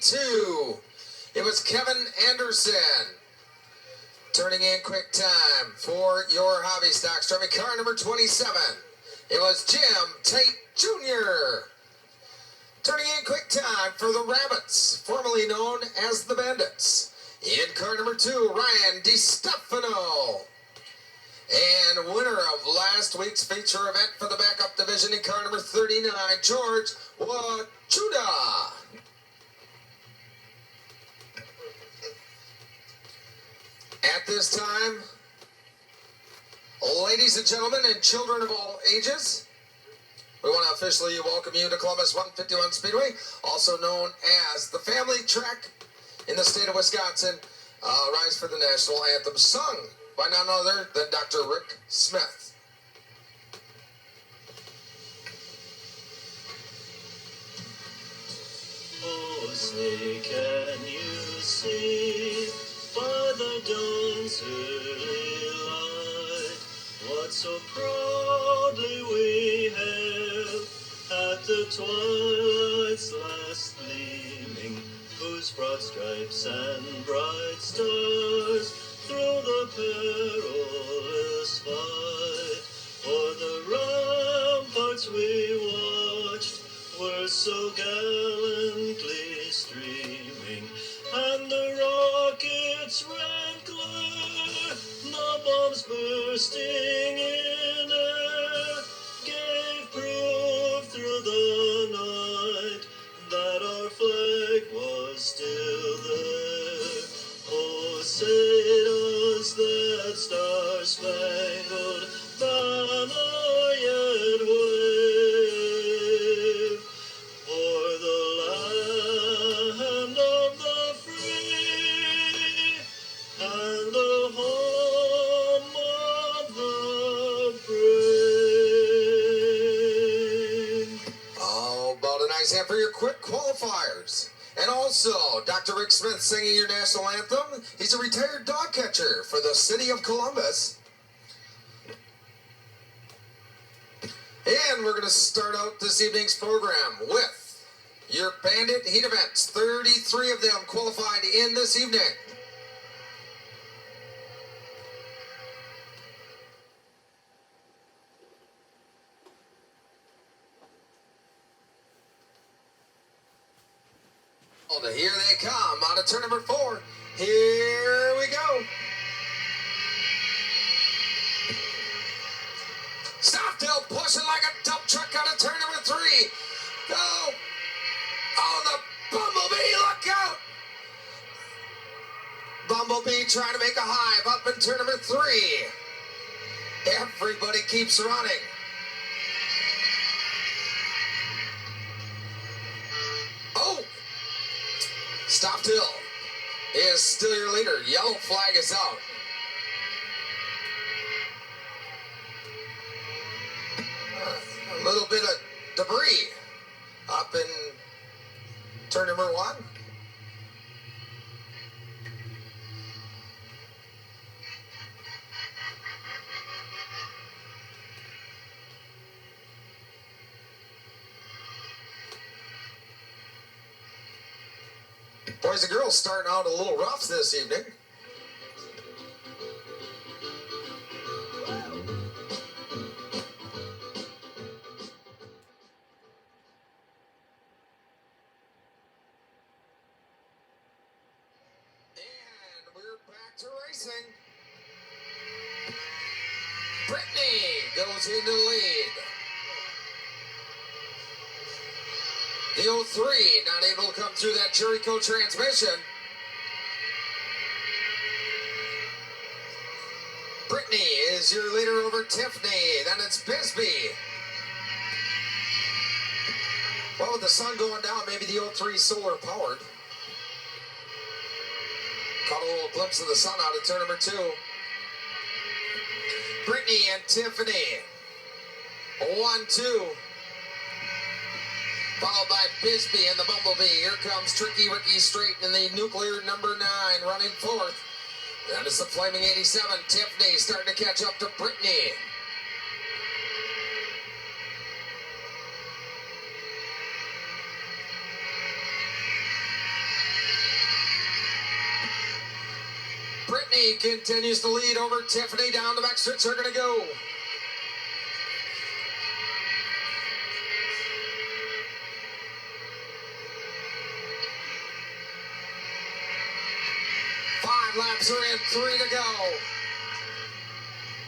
32. It was Kevin Anderson. Turning in quick time for your hobby stocks. Driving car number 27. It was Jim Tate Jr. Turning in quick time for the Rabbits, formerly known as the Bandits. In car number 2, Ryan DiStefano. And winner of last week's feature event for the backup division in car number 39, George Wachuda. At this time, ladies and gentlemen and children of all ages, we want to officially welcome you to Columbus 151 Speedway, also known as the family track in the state of Wisconsin. Rise for the national anthem, sung by none other than Dr. Rick Smith. Oh, say, can you see by the dawn's early light what so proudly we hailed at the twilight's last gleaming, whose broad stripes and bright stars through the perilous fight o'er the ramparts we watched were so gallantly streaming, and the rockets' red glare, the bombs bursting in air, gave proof through the night that our flag was still there. Oh, say does that star-spangled banner yet wave o'er the land of the free and the home of the brave? Oh, about a nice hand for your quick qualifiers. And also, Dr. Rick Smith singing your national anthem. He's a retired dog catcher for the city of Columbus. And we're going to start out this evening's program with your Bandit heat events. 33 of them qualified in this evening. Here they come out of turn number 4. Here we go. Stockdale pushing like a dump truck out of turn number 3. Go. Oh, the Bumblebee, look out. Bumblebee trying to make a hive up in turn number 3. Everybody keeps running. Oh. Stockdale is still your leader. Yellow flag is out. A little bit of debris up in turn number 1. Boys and girls starting out a little rough this evening. And we're back to racing. Brittany goes into the lead. The 03 not able to come through that Jericho transmission. Brittany is your leader over Tiffany. Then it's Bisbee. Well, with the sun going down, maybe the 03 solar powered. Caught a little glimpse of the sun out of turn number 2. Brittany and Tiffany. 1-2. Followed by Bisbee and the Bumblebee. Here comes Tricky Ricky straight in the nuclear number 9 running 4th. That is the Flaming 87. Tiffany starting to catch up to Brittany. Brittany continues to lead over Tiffany. Down the back stretch, they're going to go. Five laps are in, 3 to go.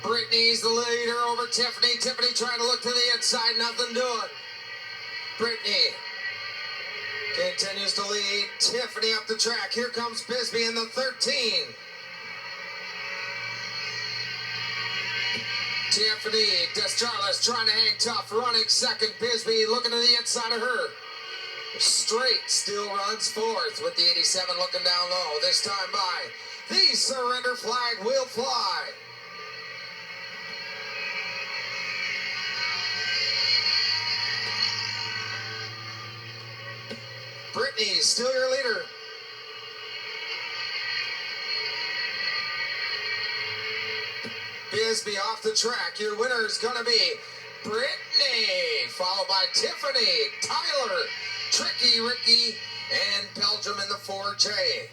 Brittany's the leader over Tiffany. Tiffany trying to look to the inside, nothing doing. Brittany continues to lead Tiffany up the track. Here comes Bisbee in the 13. Tiffany Descharles trying to hang tough, running second. Bisbee looking to the inside of her. Straight still runs fourth with the 87 looking down low. This time by the surrender flag will fly. Brittany's still your leader. Bisbee off the track. Your winner is going to be Brittany, followed by Tiffany, Tyler, Tricky Ricky, and Belgium in the 4J.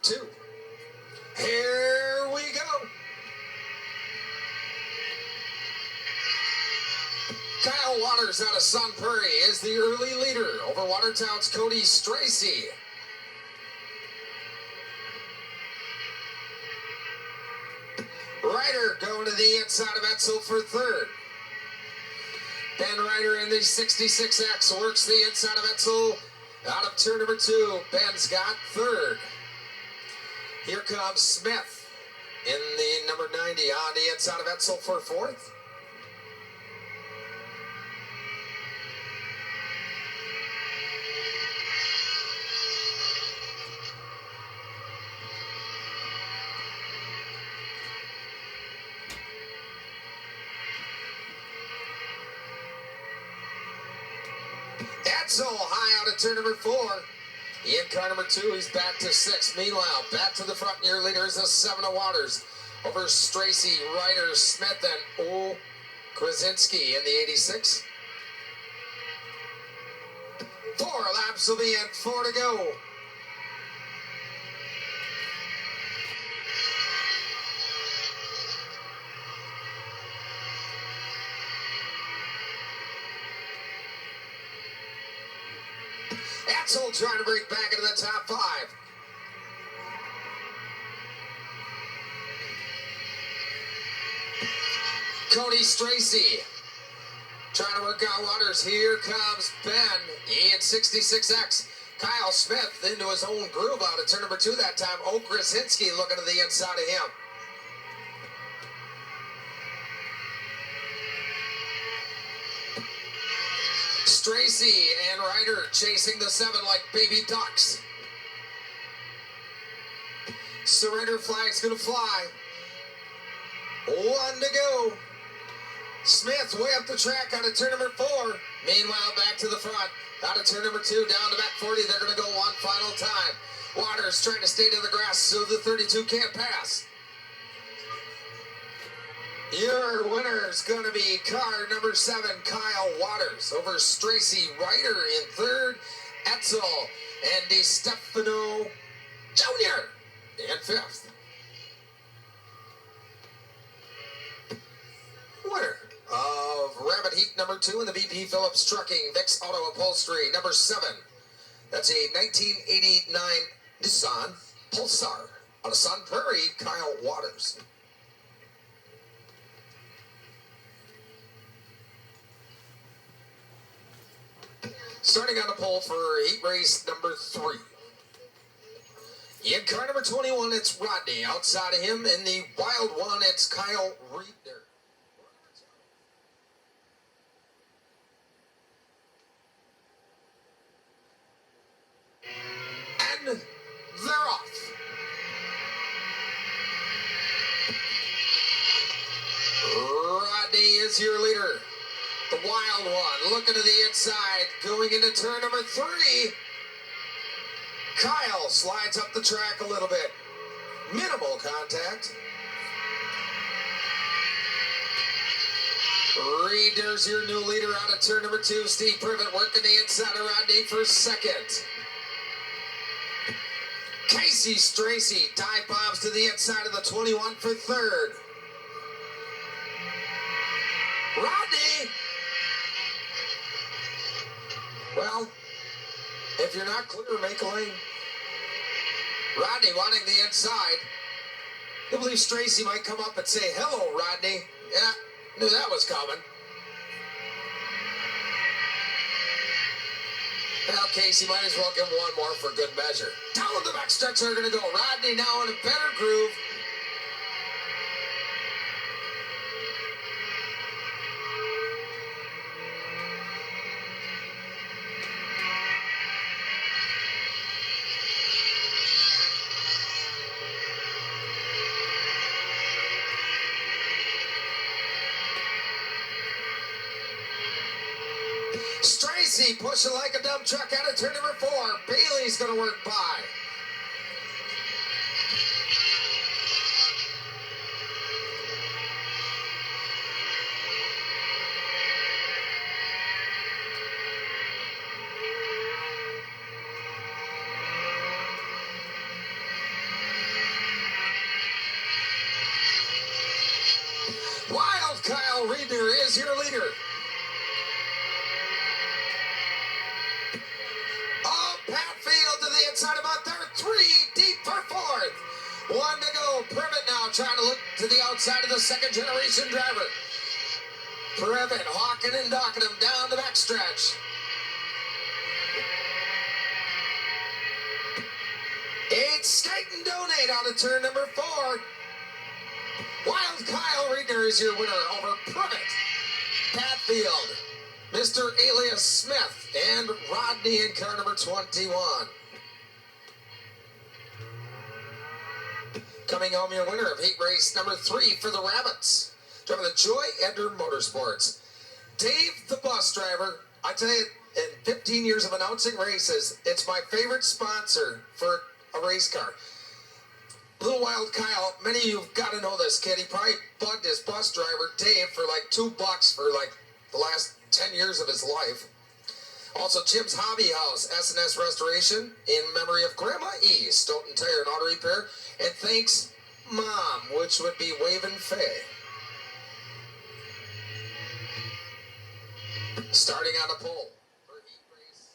Two. Here we go. Kyle Waters out of Sun Prairie is the early leader over Watertown's Cody Stracy. Ryder going to the inside of Etzel for third. Ben Ryder in the 66X works the inside of Etzel out of turn number 2. Ben's got third. Here comes Smith in the number 90 on the inside of Etzel for fourth. Etzel high out of turn number 4. In car number 2, he's back to 6. Meanwhile, back to the front, your leader is a 7 of Waters. Over Stracy, Ryder, Smith, and O. Krasinski in the 86. 4 laps will be in, 4 to go. Etzel trying to break back into the top 5. Cody Stracy trying to work out Waters. Here comes Ben in 66X. Kyle Smith into his own groove out of turn number 2 that time. O. Krasinski looking to the inside of him. Stracy and Ryder chasing the 7 like baby ducks. Surrender flag's gonna fly. 1 to go. Smith way up the track out of turn number 4. Meanwhile, back to the front. Out of turn number 2, down to back 40. They're gonna go one final time. Waters trying to stay to the grass so the 32 can't pass. Your winner is going to be car number 7, Kyle Waters, over Stracy Ryder in third, Etzel and DiStefano Jr. in 5th. Winner of Rabbit Heat number 2 in the VP Phillips Trucking, Vicks Auto Upholstery number 7. That's a 1989 Nissan Pulsar out of Sun Prairie, Kyle Waters. Starting on the pole for heat race number 3. In car number 21, it's Rodney. Outside of him, in the wild one, it's Kyle Reedner. And they're off. Rodney is your leader. The wild one looking to the inside, going into turn number 3. Kyle slides up the track a little bit. Minimal contact. Reeder's your new leader out of turn number 2. Steve Privet working the inside of Rodney for second. Casey Stracy dive bombs to the inside of the 21 for third. Rodney! Well, if you're not clear, make a lane. Rodney wanting the inside. I believe Stracy might come up and say, hello, Rodney. Yeah, knew that was coming. Well, Casey might as well give one more for good measure. Down the backstretch they're going to go. Rodney now in a better groove. Stracy pushing like a dump truck out of turn number 4. Bailey's going to work by. Wild Kyle Reeder is your leader. Inside about there, 3 deep for 4th. 1 to go. Privet now trying to look to the outside of the second generation driver. Privet hawking and docking him down the backstretch. 8 skate and donate out of turn number 4. Wild Kyle Reeder is your winner over Privet, Patfield, Mr. Alias Smith, and Rodney in car number 21. Coming home your winner of heat race number 3 for the Rabbits. Driving the Joy Ender Motorsports. Dave, the bus driver, I tell you, in 15 years of announcing races, it's my favorite sponsor for a race car. Little Wild Kyle, many of you have got to know this kid. He probably bugged his bus driver, Dave, for like $2 for like the last 10 years of his life. Also, Jim's Hobby House, S&S Restoration, in memory of Grandma E, Stoughton Tire and Auto Repair. And thanks, Mom, which would be Wavin' Faye. Starting on the pole for heat race.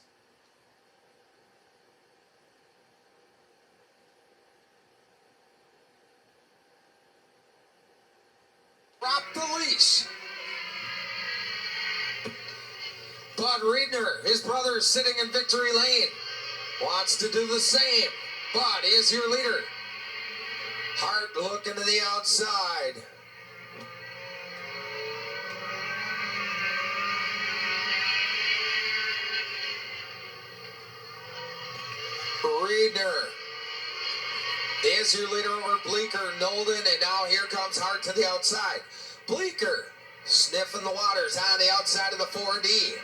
Drop the leash. Bud Reedner, his brother, is sitting in victory lane. Wants to do the same. Bud is your leader. Hart looking to the outside. Reedner is your leader over Bleeker, Nolden, and now here comes Hart to the outside. Bleeker sniffing the waters on the outside of the 4D.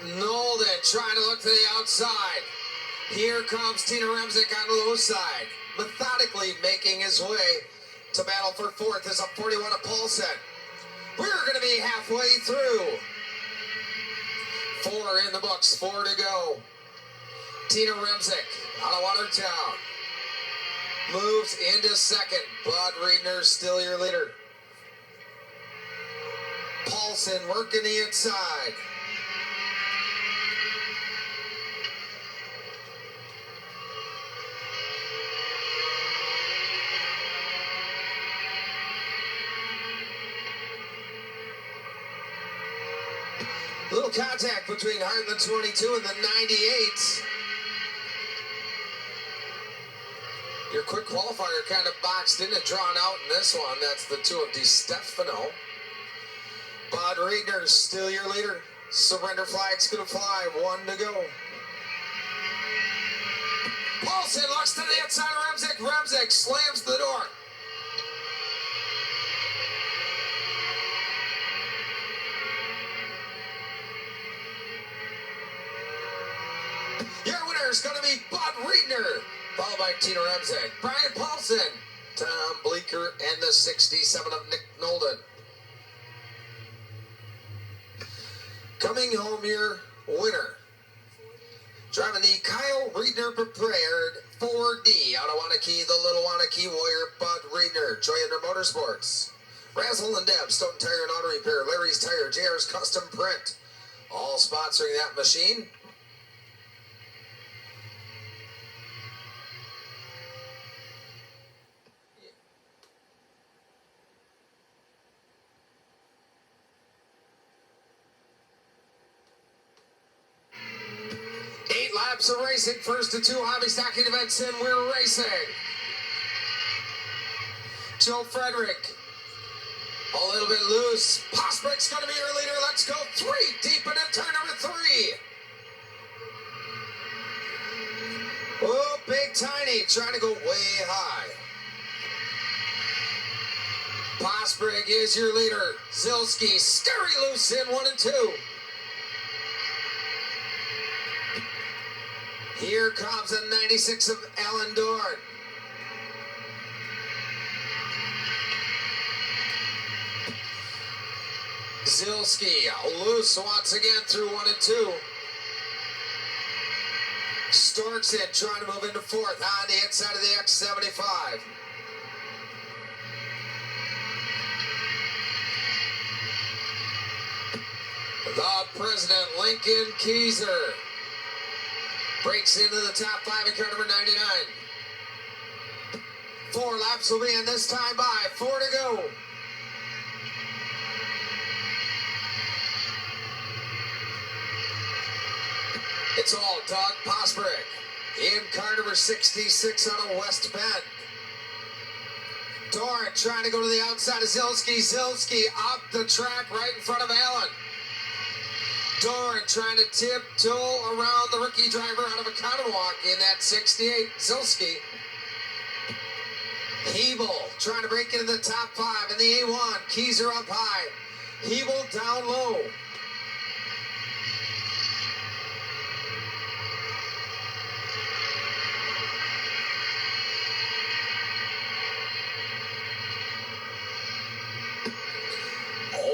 Nolden trying to look to the outside. Here comes Tina Remsik on the low side, methodically making his way to battle for 4th as a 41 of Paulson. We're going to be halfway through. 4 in the books, 4 to go. Tina Remsik out of Watertown moves into second. Bud Reedner still your leader. Paulson working the inside. Full contact between Hart and the 22 and the 98. Your quick qualifier kind of boxed in and drawn out in this one. That's the 2 of DiStefano. Bud Reedner, still your leader. Surrender flag's gonna fly. 1 to go. Paulson looks to the inside of Remsik. Remsik slams the door. Your winner is going to be Bud Reedner, followed by Tina Remsik, Brian Paulson, Tom Bleeker, and the 67 of Nick Nolden. Coming home your winner, driving the Kyle Reedner prepared 4D out of Wanakee, the Little Wanakee Warrior, Bud Reedner, Joy Under Motorsports, Razzle and Deb, Stoughton Tire and Auto Repair, Larry's Tire, JR's Custom Print, all sponsoring that machine. Laps of racing, first to 2 hobby stocking events, and we're racing. Joe Frederick, a little bit loose. Posbrick's going to be your leader. Let's go 3 deep into turn number 3. Oh, Big Tiny trying to go way high. Posbrick is your leader. Zilski, scary loose in 1 and 2. Here comes a 96 of Alan Dorn. Zilski loose once again through 1 and 2. Storkson trying to move into 4th on the inside of the X75. The President, Lincoln Keyser, breaks into the top 5 in car number 99. 4 laps will be in this time by. 4 to go. It's all Doug Posbrick in car number 66 out of West Bend. Doran trying to go to the outside of Zilski. Zilski up the track right in front of Allen. Doran trying to tiptoe around the rookie driver out of a counter walk in that 68 Zilski. Hebel trying to break into the top 5 in the A1. Keyser up high. Hebel down low.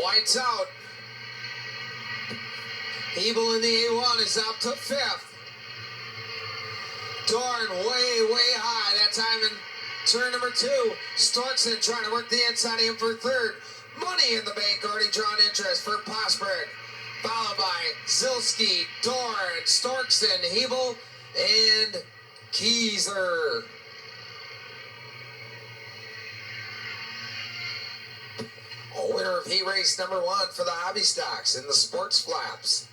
White's out. Hebel in the A1 is up to 5th. Dorn way high. That time in turn number 2. Storkson trying to work the inside of him for 3rd. Money in the bank already drawn interest for Posbrick. Followed by Zilski, Dorn, Storkson, Hebel, and Keyser. Winner of heat race number 1 for the hobby stocks in the sports flaps.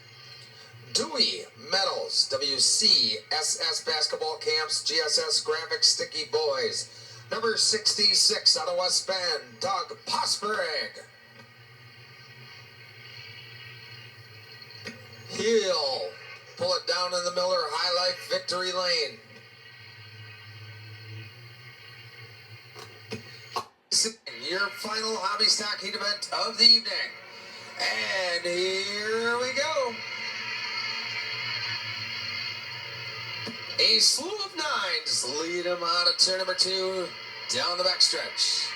Dewey Metals, WCSS Basketball Camps, GSS Graphics Sticky Boys. Number 66 out of West Bend, Doug Posbrick. He'll pull it down in the Miller High Life Victory Lane. Your final hobby stock heat event of the evening. And here we go. A slew of 9s lead him out of turn number 2 down the backstretch.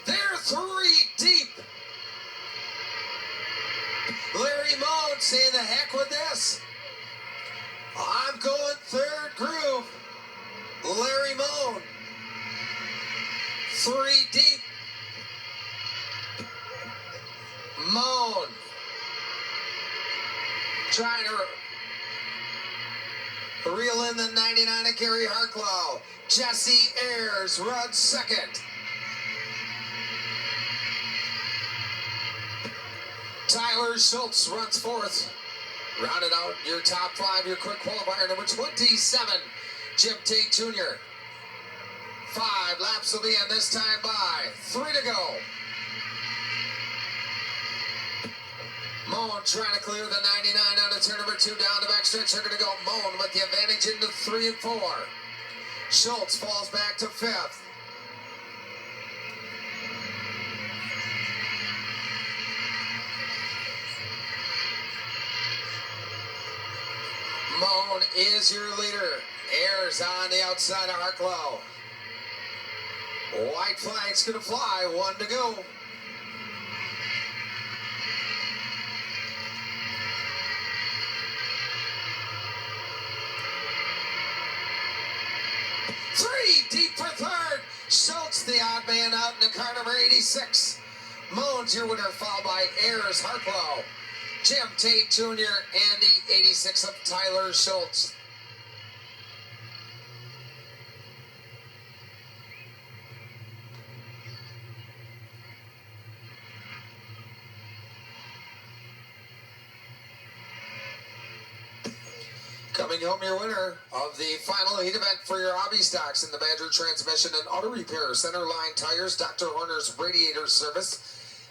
They're 3 deep. Larry Moan saying the heck with this. third groove, Larry Moan. 3 deep, Moan. Trying to reel in the 99 to Gary Harklow. Jesse Ayers runs second. Tyler Schultz runs fourth. Rounded out your top 5, your quick qualifier, number 27, Jim Tate Jr. 5 laps will be in this time by 3 to go. Moan trying to clear the 99 out of turn number 2 down the backstretch. They're going to go Moan with the advantage into 3 and 4. Schultz falls back to 5th. Moan is your leader. Ayers on the outside of Harklow. White flag's going to fly. 1 to go. Three deep for third. Schultz, the odd man out in the car number 86. Moan's your winner, followed by Ayers, Harklow, Jim Tate Jr., and the 86 of Tyler Schultz. Coming home your winner of the final heat event for your hobby stocks in the Badger Transmission and Auto Repair, Centerline Tires, Dr. Horner's Radiator Service,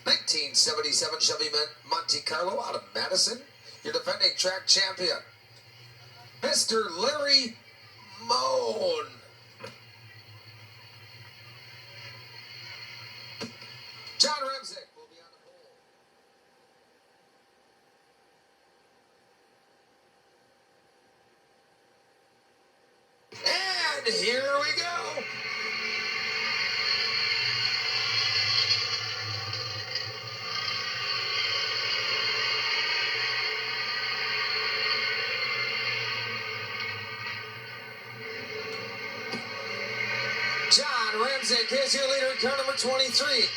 1977 Chevy Monte Carlo out of Madison, your defending track champion, Mr. Larry Moan. John Remsik will be on the pole. And here we go. John Remsik is your leader in car number 23.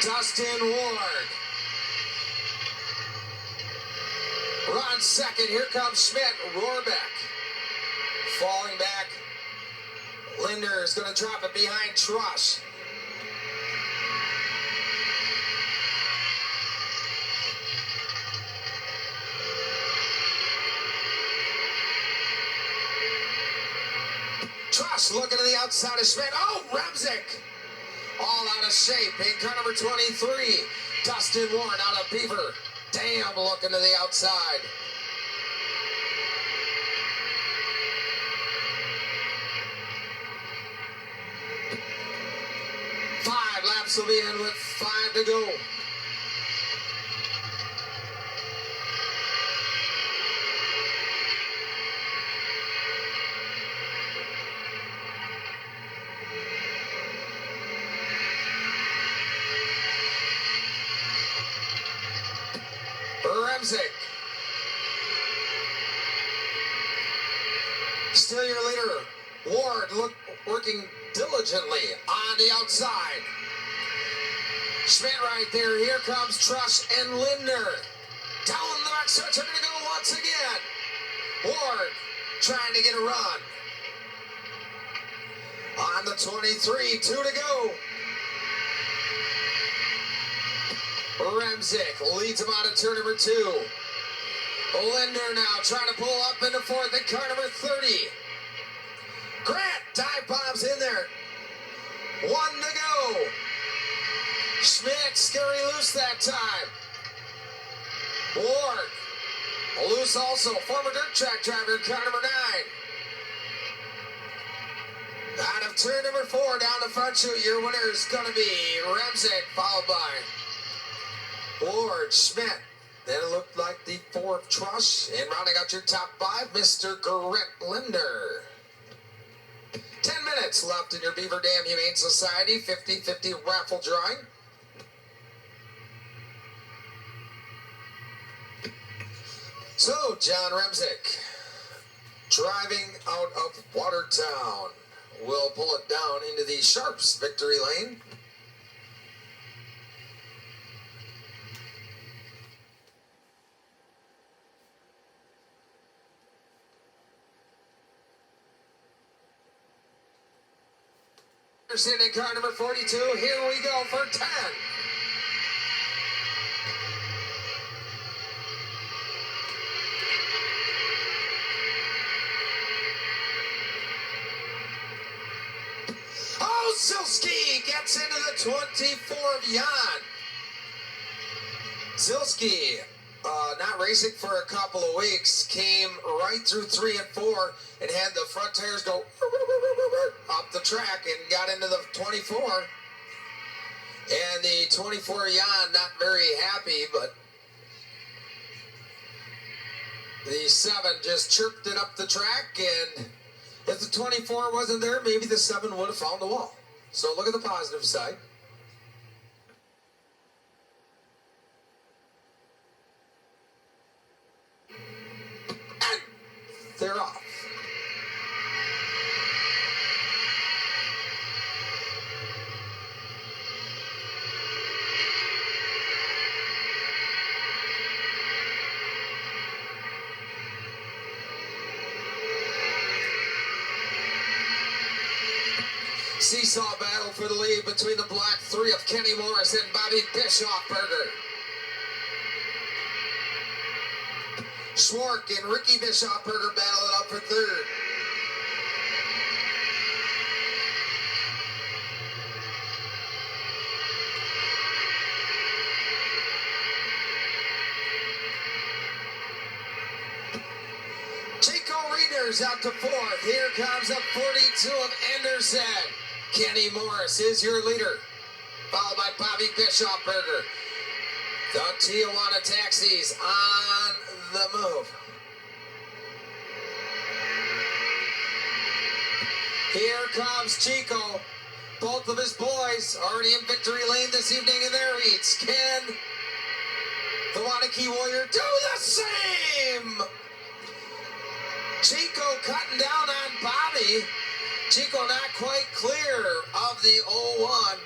Dustin Ward runs second. Here comes Schmidt. Rohrbeck falling back. Linder is going to drop it behind Trush. Trush looking to the outside of Schmidt. Oh, Remsik! All out of shape in car number 23. Dustin Warren out of Beaver. Damn, looking to the outside. Five laps will be in with 5 to go. Remsik. Still your leader. Ward working diligently on the outside. Schmidt right there. Here comes Trush and Linder. Down the back stretch. They're going to go once again. Ward trying to get a run. On the 23. 2 to go. Remsik leads him out of turn number 2. Linder now trying to pull up into 4th in car number 30. Grant dive bombs in there. 1 to go. Schmidt scary loose that time. Ward loose also. Former dirt track driver, car number 9. Out of turn number 4 down the front chute, your winner is going to be Remsik, followed by Ward, Schmidt. Then it looked like the 4th Trush. And rounding out your top 5, Mr. Grant Linder. 10 minutes left in your Beaver Dam Humane Society 50-50 raffle drawing. So, John Remsik, driving out of Watertown, will pull it down into the Sharps victory lane. In car number 42, here we go for 10. Oh, Zilski gets into the 24 of Jan. Zilski, not racing for a couple of weeks, came right through 3 and 4 and had the front tires go up the track and got into the 24. And the 24 Jan not very happy, but the 7 just chirped it up the track, and if the 24 wasn't there, maybe the 7 would have found the wall. So look at the positive side. And they're off. Seesaw battle for the lead between the black 3 of Kenny Morris and Bobby Bischofberger. Schwark and Ricky Bischofberger battle it up for 3rd. Chico Reeder's out to 4th. Here comes the 42 of Anderson. Kenny Morris is your leader, followed by Bobby Bischofberger. The Tijuana Taxis on the move. Here comes Chico. Both of his boys already in victory lane this evening in their heats. Can the Wanakee Warrior do the same? Chico cutting down on Bobby. Chico not quite clear of the 0-1.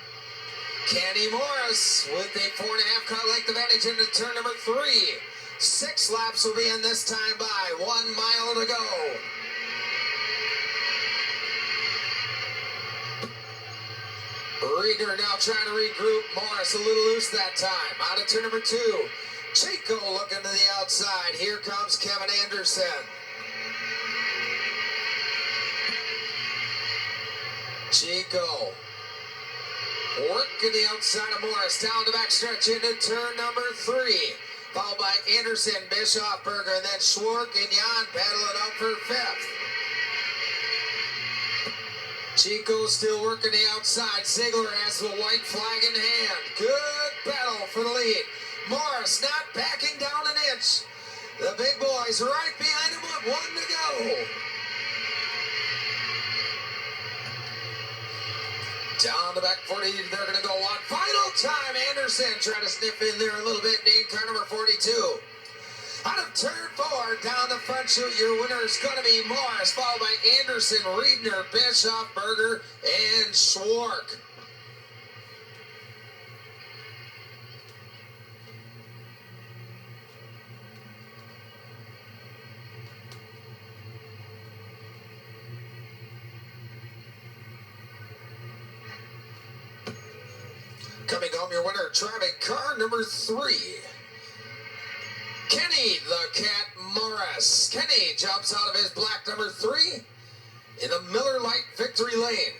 Kenny Morris with a 4.5 car length advantage into turn number 3. 6 laps will be in this time by 1 mile to go. Reeder now trying to regroup. Morris a little loose that time. Out of turn number 2. Chico looking to the outside. Here comes Kevin Anderson. Chico working the outside of Morris, down the backstretch into turn number 3, followed by Anderson, Bischofberger, and then Schwark and Jan battling up for 5th. Chico still working the outside. Ziegler has the white flag in hand. Good battle for the lead. Morris not backing down an inch. The big boys right behind him with 1 to go. Down the back 40, they're going to go on. Final time, Anderson trying to sniff in there a little bit. Name car number 42. Out of turn 4, down the front chute, your winner is going to be Morris, followed by Anderson, Reedner, Bischofberger, and Schwark. Coming home, your winner, driving car number 3. Kenny the Cat Morris. Kenny jumps out of his black number 3 in the Miller Lite victory lane.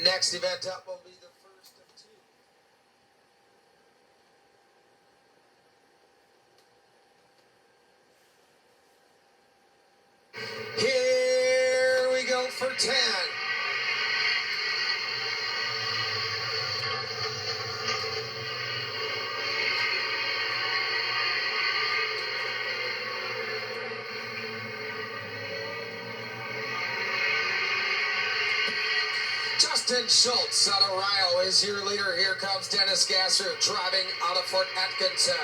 Next event up will be the first of 2. Here we go for 10. Justin Schultz out of Rio is your leader. Here comes Dennis Gasser driving out of Fort Atkinson.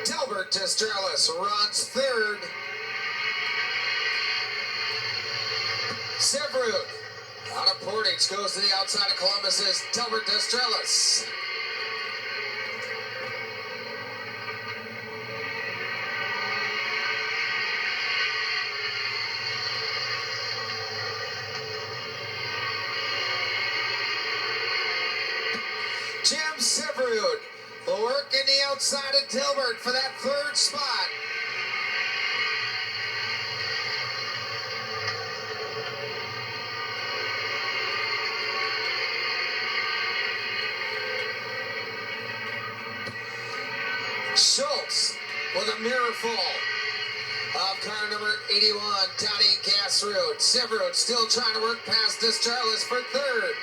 Delbert Destralis runs third. Severud out of Portage goes to the outside of Columbus's Delbert Destralis. Jim Severud working the outside of Delbert for that third spot. Schultz with a mirror full of car number 81, Donnie Gasrud. Severud still trying to work past Destralis for third.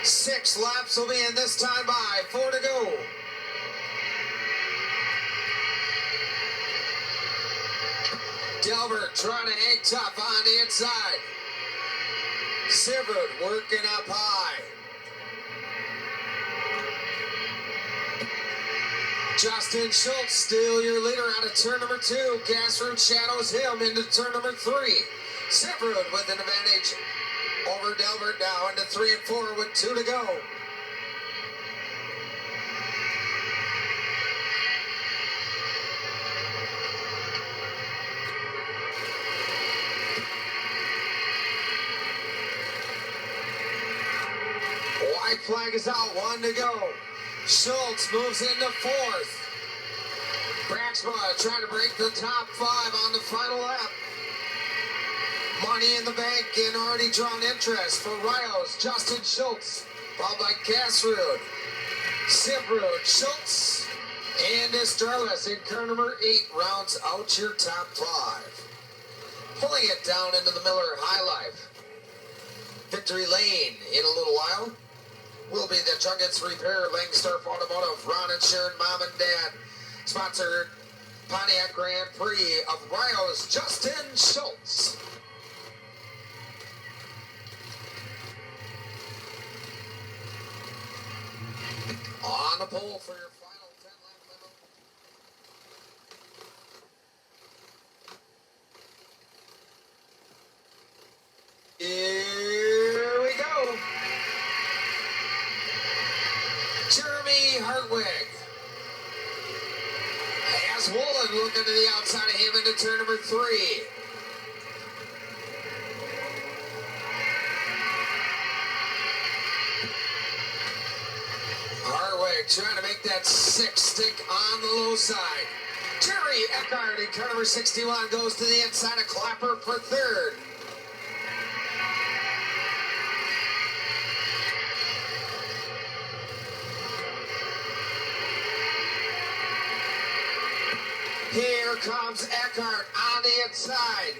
6 laps will be in this time by 4 to go. Delbert trying to hang tough on the inside. Severud working up high. Justin Schultz still your leader out of turn number 2. Gasrud shadows him into turn number 3. Severud with an advantage over Delbert now into 3 and 4 with 2 to go. White flag is out, 1 to go. Schultz moves into 4th. Braxma trying to break the top 5 on the final lap. Money in the bank and already drawn interest for Rio's Justin Schultz, followed by Gasrud, Severud, Schultz, and Destralis in car number 8 rounds out your top 5. Pulling it down into the Miller High Life Victory Lane in a little while will be the Junkets Repair, Langsdorff Automotive, Ron and Sharon, Mom and Dad, sponsored Pontiac Grand Prix of Rio's Justin Schultz. On the pole for your final 10-lap limo. Here we go. Jeremy Hartwig has Woolen looking to the outside of him into turn number 3. Hartwig trying to make that 6 stick on the low side. Jerry Eckhart in car number 61 goes to the inside of Clapper for third. Here comes Eckhart on the inside.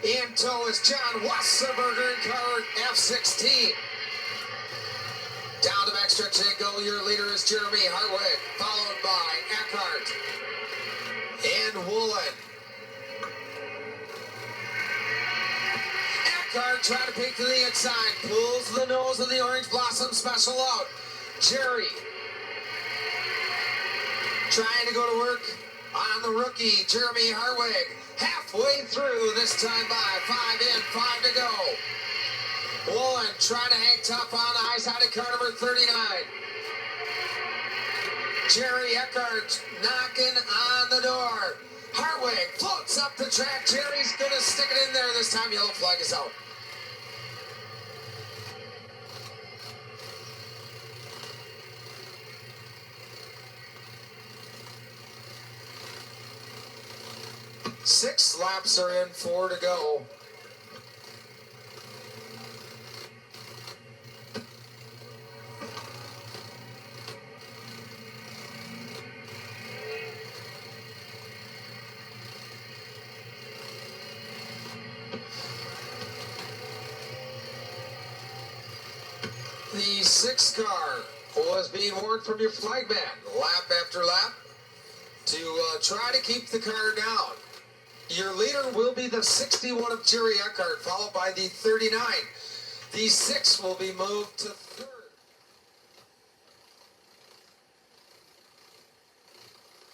In tow is John Wasserberger in car F16. Down the backstretch they go. Your leader is Jeremy Hartwig, followed by Eckhart and Woolen. Eckhart trying to peek to the inside, pulls the nose of the Orange Blossom Special out. Jerry trying to go to work on the rookie, Jeremy Hartwig. Halfway through this time by 5 in, 5 to go. Woolen trying to hang tough on the high side of car number 39. Jerry Eckhart knocking on the door. Hartwig floats up the track. Jerry's going to stick it in there this time. Yellow flag is out. Six laps are in, 4 to go. The 6 car was being warned from your flag man lap after lap to try to keep the car down. Your leader will be the 61 of Jerry Eckhart, followed by the 39. The 6 will be moved to third.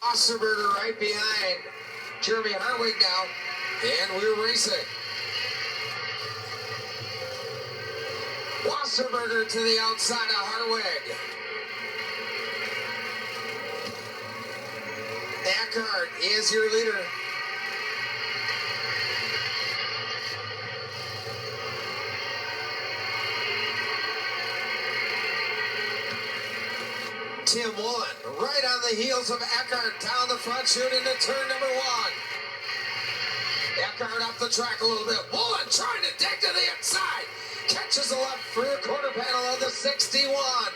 Osterberger right behind Jeremy Harwig now, and we're racing. Wasserberger to the outside of Harwig. Eckhart is your leader. Tim Moan right on the heels of Eckhart down the front chute into turn number 1. Eckhart up the track a little bit. Moan trying to dig to the inside. Catches the left rear quarter panel of the 61.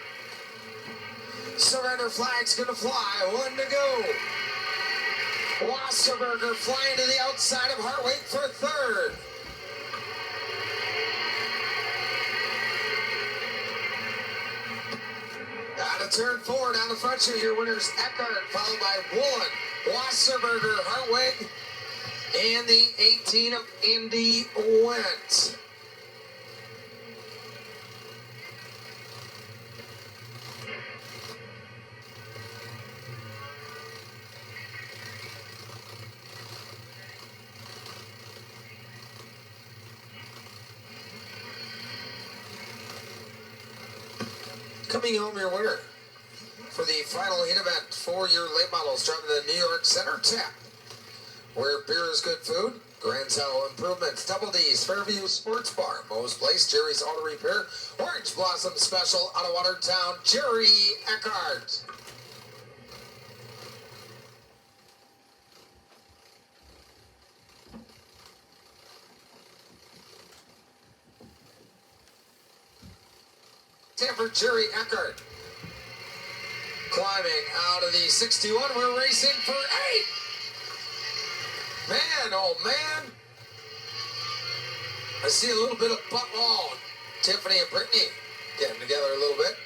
Surrender flag's gonna fly. 1 to go. Wasserberger flying to the outside of Hartwig for third. Out of turn 4 down the front chute, your winners Eckhart, followed by Woolen, Wasserberger, Hartwig, and the 18 of Indy went. Coming home your winner for the final heat event for your late models driving the New York Center Tap, where beer is good food, Grand Sal Improvements, Double D's, Fairview Sports Bar, Moe's Place, Jerry's Auto Repair, Orange Blossom Special out of Watertown, Jerry Eckhart. For Jerry Eckhart. Climbing out of the 61, we're racing for 8. Man, oh man. I see a little bit of Tiffany and Brittany getting together a little bit.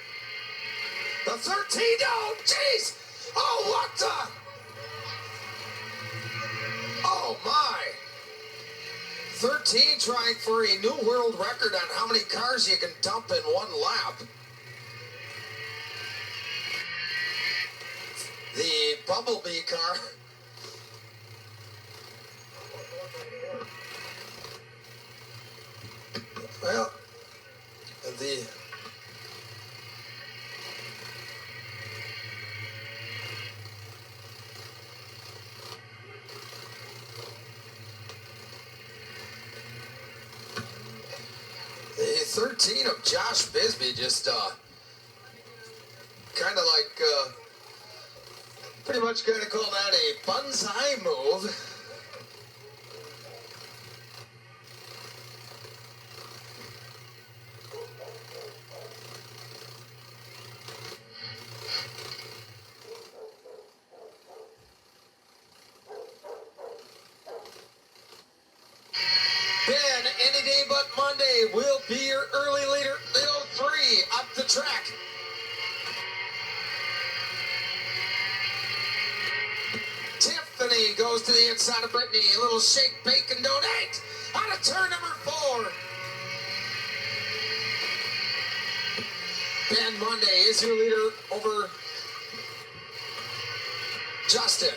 The 13, oh jeez. Oh, what the? Oh my. 13 trying for a new world record on how many cars you can dump in one lap. The Bumblebee car. Well, the The 13 of Josh Bisbee just kind of like pretty much going to call that a bonsai move. Ben, any day but Monday, will be your early leader, Leo 3, up the track. Tiffany goes to the inside of Brittany. A little shake, bake, and donate. Out of turn number 4. Ben Monday is your leader over Justin.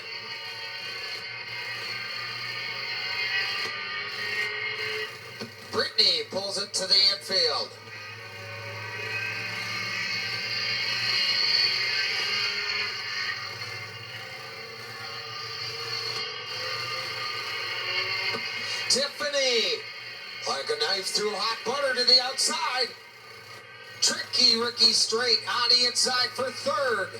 Brittany pulls it to the infield. Tiffany, like a knife through hot butter to the outside. Tricky Ricky straight on the inside for third.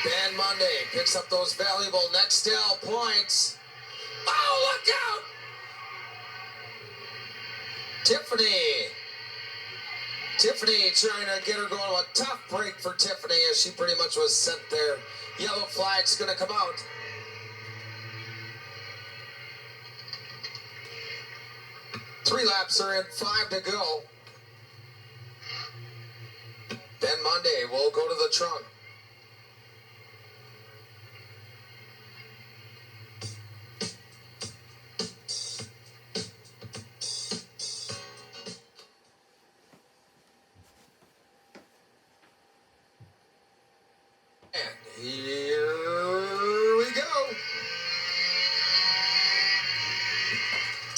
Ben Monday picks up those valuable Nextel points. Oh, look out! Tiffany trying to get her going. A tough break for Tiffany as she pretty much was sent there. Yellow flag's going to come out. Three laps are in, 5 to go. Ben Monday will go to the trunk.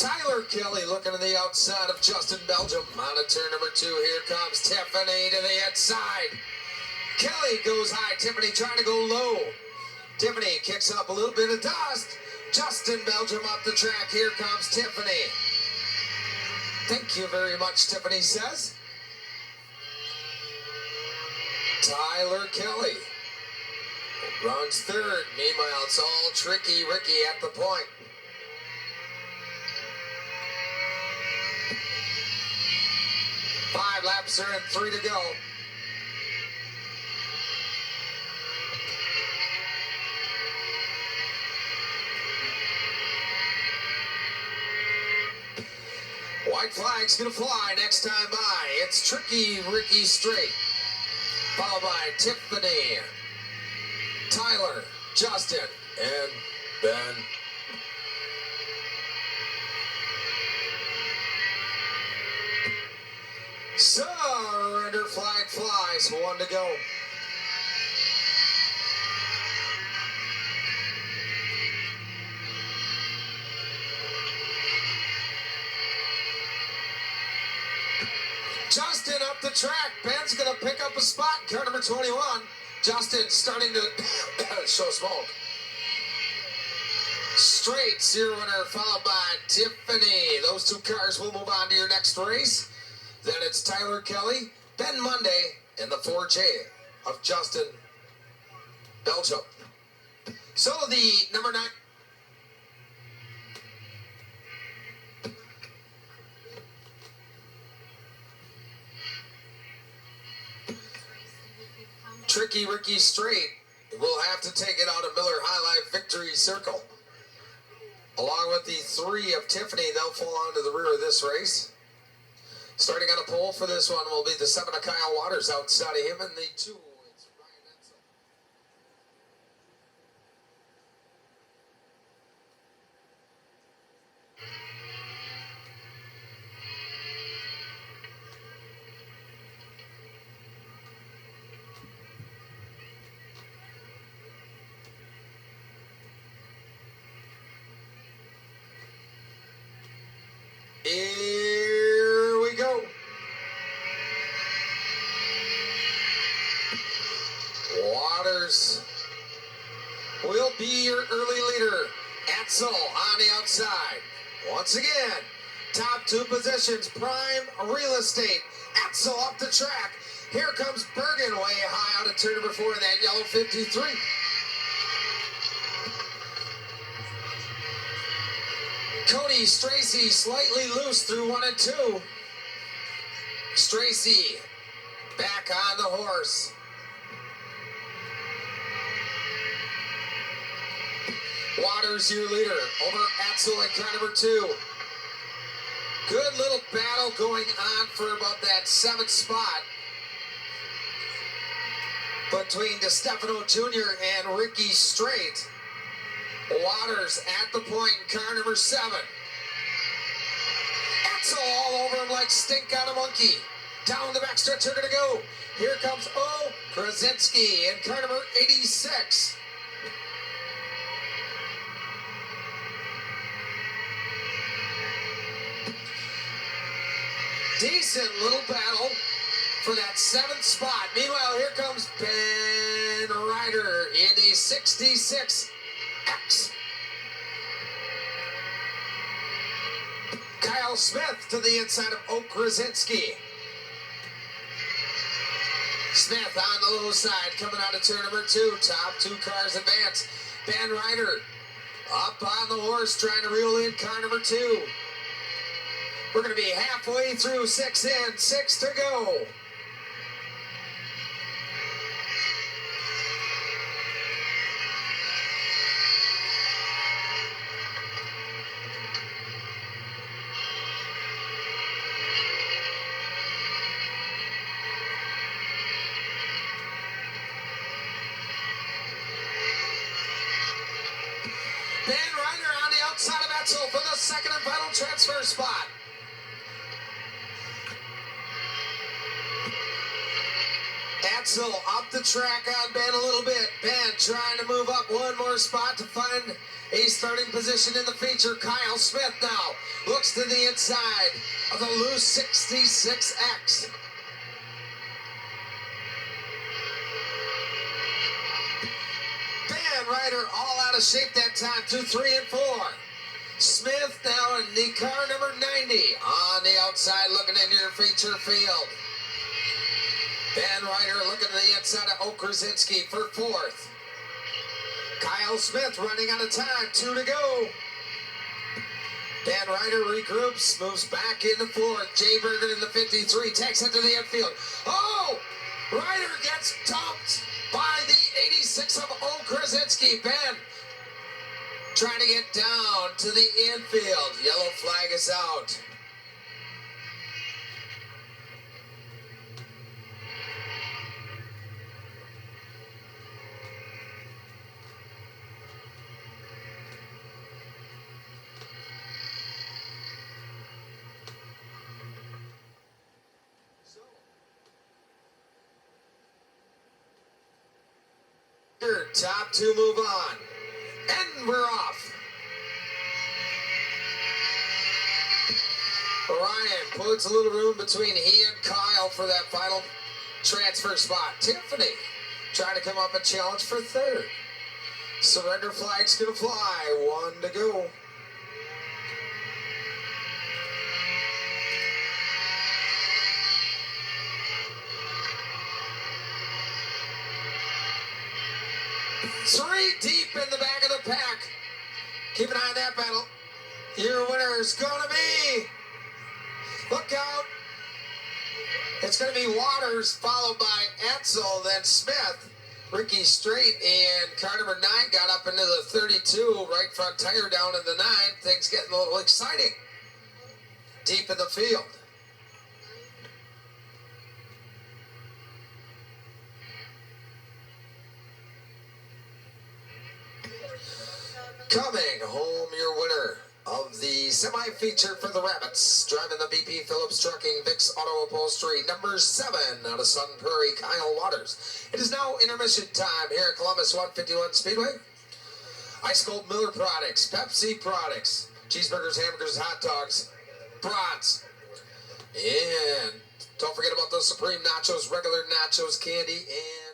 Tyler Kelly looking to the outside of Justin Belgium. On to turn number 2. Here comes Tiffany to the inside. Kelly goes high. Tiffany trying to go low. Tiffany kicks up a little bit of dust. Justin Belgium up the track. Here comes Tiffany. Thank you very much, Tiffany says. Tyler Kelly runs third. Meanwhile, it's all Tricky Ricky at the point. Five laps are in, 3 to go. White flag's gonna fly next time by. It's Tricky Ricky straight, followed by Tiffany, Tyler, Justin, and Ben. Surrender flag flies, 1 to go. Justin up the track. Ben's gonna pick up a spot in car number 21. Justin starting to show smoke. Straight zero winner, followed by Tiffany. Those 2 cars will move on to your next race. Then it's Tyler Kelly, Ben Monday, and the 4J of Justin Belgium. So the number 9. Tricky Ricky straight will have to take it out of Miller High Life Victory Circle. Along with the 3 of Tiffany, they'll fall onto the rear of this race. Starting on a pole for this one will be the 7 of Kyle Waters outside of him, and the 2. It's Ryan Edsel. Here we go. Waters will be your early leader. Edsel on the outside. Once again, top 2 positions, prime real estate. Edsel up the track. Here comes Bergen way high out of turn number 4 in that yellow 53. Cody Stracy slightly loose through 1 and 2. Stracy back on the horse. Waters your leader over Edsel in car number 2. Good little battle going on for about that 7th spot between DeStefano Jr. and Ricky Straight. Waters at the point in car number 7. Edsel all over him like stink on a monkey. Down the backstretch they're going to go. Here comes Krasinski in car number 86. Decent little battle for that 7th spot. Meanwhile, here comes Ben Ryder in the 66X. Kyle Smith to the inside of Krasinski. Smith on the low side coming out of turn number 2. Top 2 cars advance. Ben Ryder up on the horse trying to reel in car number 2. We're going to be halfway through 6 in, 6 to go. Ben Ryder on the outside of Edsel for the 2nd and final transfer spot. Edsel up the track on Ben a little bit. Ben trying to move up 1 more spot to find A starting position in the feature. Kyle Smith now looks to the inside of the loose 66X. Van Ryder all out of shape that time. 2, 3, and 4. Smith now in the car number 90 on the outside looking into your feature field. Van Ryder looking to the inside of Krasinski for 4th. Kyle Smith running out of time. 2 to go. Van Ryder regroups, moves back into 4th. Jay Bergen in the 53 takes it to the infield. Oh! Ryder gets dumped by the 86 of Krasinski. Ben trying to get down to the infield. Yellow flag is out. Top 2 move on. And we're off. Ryan puts a little room between he and Kyle for that final transfer spot. Tiffany trying to come up and challenge for 3rd. Surrender flag's gonna fly. 1 to go. Three deep in the back of the pack. Keep an eye on that battle. Your winner is going to be, look out, it's going to be Waters, followed by Etzel, then Smith. Ricky Straight and car number 9 got up into the 32, right front tire down in the 9. Things getting a little exciting. Deep in the field. Coming home, your winner of the semi-feature for the Rabbits, driving the BP Phillips Trucking Vicks Auto Upholstery, number 7 out of Sun Prairie, Kyle Waters. It is now intermission time here at Columbus 151 Speedway. Ice Cold Miller products, Pepsi products, cheeseburgers, hamburgers, hot dogs, brats, and don't forget about those Supreme Nachos, regular nachos, candy, and